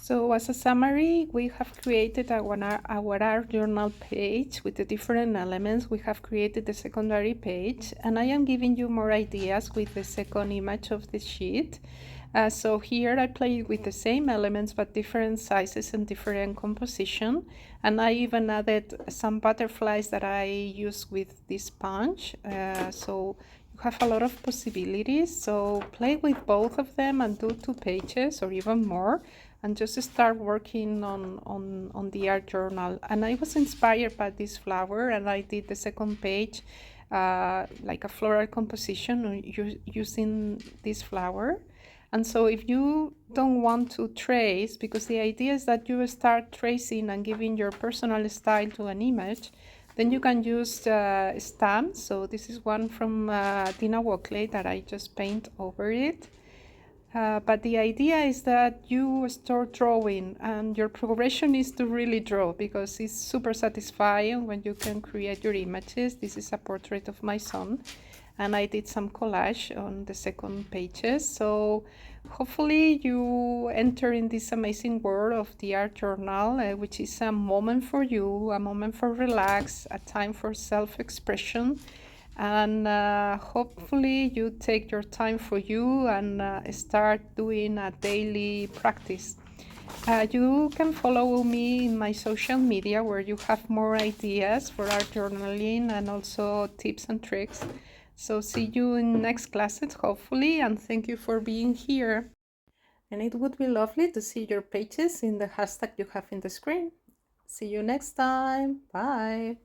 So as a summary, we have created our art journal page with the different elements. We have created the secondary page, and I am giving you more ideas with the second image of the sheet. So here I played with the same elements but different sizes and different composition, and I even added some butterflies that I use with this sponge. So you have a lot of possibilities, so play with both of them and do 2 pages or even more, and just start working on the art journal. And I was inspired by this flower, and I did the second page like a floral composition using this flower. And so if you don't want to trace, because the idea is that you start tracing and giving your personal style to an image, then you can use stamps. So this is one from Dina Walkley that I just paint over it. But the idea is that you start drawing, and your progression is to really draw, because it's super satisfying when you can create your images. This is a portrait of my son, and I did some collage on the second pages. So hopefully you enter in this amazing world of the art journal, which is a moment for you, a moment for relax, a time for self-expression. And hopefully you take your time for you and start doing a daily practice. You can follow me in my social media, where you have more ideas for art journaling and also tips and tricks. So see you in next classes, hopefully, and thank you for being here. And it would be lovely to see your pages in the hashtag you have in the screen. See you next time. Bye.